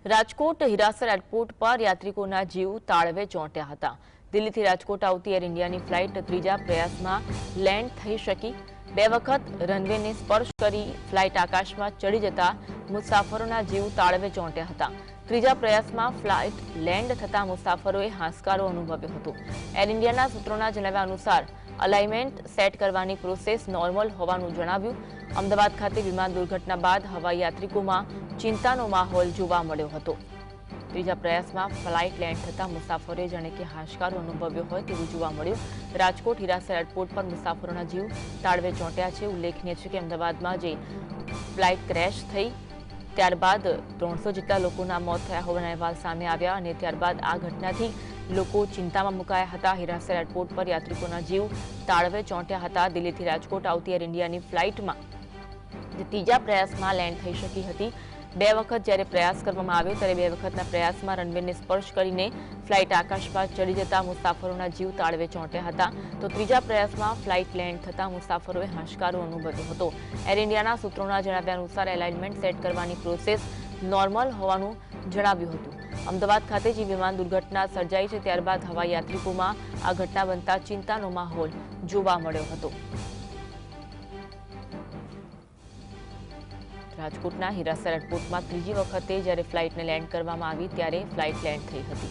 Rajkot Hirasar airport પર યાત્રિકોના જીવ તાળવે ચોંટ્યા હતા। દિલ્હીથી રાજકોટ આવતી એર ઇન્ડિયાની ફ્લાઇટ ત્રીજા પ્રયાસમાં લેન્ડ થઈ શકી। બે વખત રનવેને સ્પર્શ કરી ફ્લાઇટ આકાશમાં ચડી જતા મુસાફરોના જીવ તાળવે ચોંટ્યા હતા। ત્રીજા પ્રયાસમાં ફ્લાઇટ લેન્ડ થતા મુસાફરોએ હાશકારો અનુભવ્યો હતો। એર ઇન્ડિયાના સૂત્રોના જણાવ્યા અનુસાર અલાઇનમેન્ટ સેટ કરવાની પ્રોસેસ નોર્મલ હોવાનું જણાવ્યું। અમદાવાદ ખાતે વિમાન દુર્ઘટના બાદ હવાઈ યાત્રિકોમાં ચિંતાનો માહોલ જોવા મળ્યો હતો। ત્રીજા પ્રયાસમાં ફ્લાઇટ લેન્ડ થતા મુસાફરોએ જાણે કે હાશકારો અનુભવ્યો હોય તેવું જોવા મળ્યું। રાજકોટ હીરાસર એરપોર્ટ પર મુસાફરોના જીવ તાળવે ચોંટ્યા છે। ઉલ્લેખનીય છે કે અમદાવાદમાં જે ફ્લાઇટ ક્રેશ થઈ ત્યારબાદ 300 જેટલા લોકોના મોત થયા હોવાના અહેવાલ સામે આવ્યા અને ત્યારબાદ આ ઘટનાથી લોકો ચિંતામાં મુકાયા હતા। હીરાસર એરપોર્ટ પર યાત્રિકોના જીવ તાળવે ચોંટ્યા હતા। દિલ્હીથી રાજકોટ આવતી એર ઇન્ડિયાની ફ્લાઇટમાં ત્રીજા પ્રયાસમાં લેન્ડ થઈ શકી હતી। બે વખત જ્યારે પ્રયાસ કરવામાં આવ્યો ત્યારે બે વખતના પ્રયાસમાં રનવેને સ્પર્શ કરીને ફ્લાઇટ આકાશમાં ચડી જતા મુસાફરોના જીવ તાળવે ચોંટ્યા હતા। તો ત્રીજા પ્રયાસમાં ફ્લાઇટ લેન્ડ થતા મુસાફરોએ હાશકારો અનુભવ્યો હતો। એર ઇન્ડિયાના સૂત્રોના જણાવ્યા અનુસાર એલાઇનમેન્ટ સેટ કરવાની પ્રોસેસ નોર્મલ હોવાનું જણાવ્યું હતું। અમદાવાદ ખાતે જે વિમાન દુર્ઘટના સર્જાઈ છે ત્યારબાદ હવાઈ યાત્રિકોમાં આ ઘટના બનતા ચિંતાનો માહોલ જોવા મળ્યો હતો। રાજકોટના હીરાસર એરપોર્ટમાં ત્રીજી વખતે જ્યારે ફ્લાઇટને લેન્ડ કરવામાં આવી ત્યારે ફ્લાઇટ લેન્ડ થઈ હતી।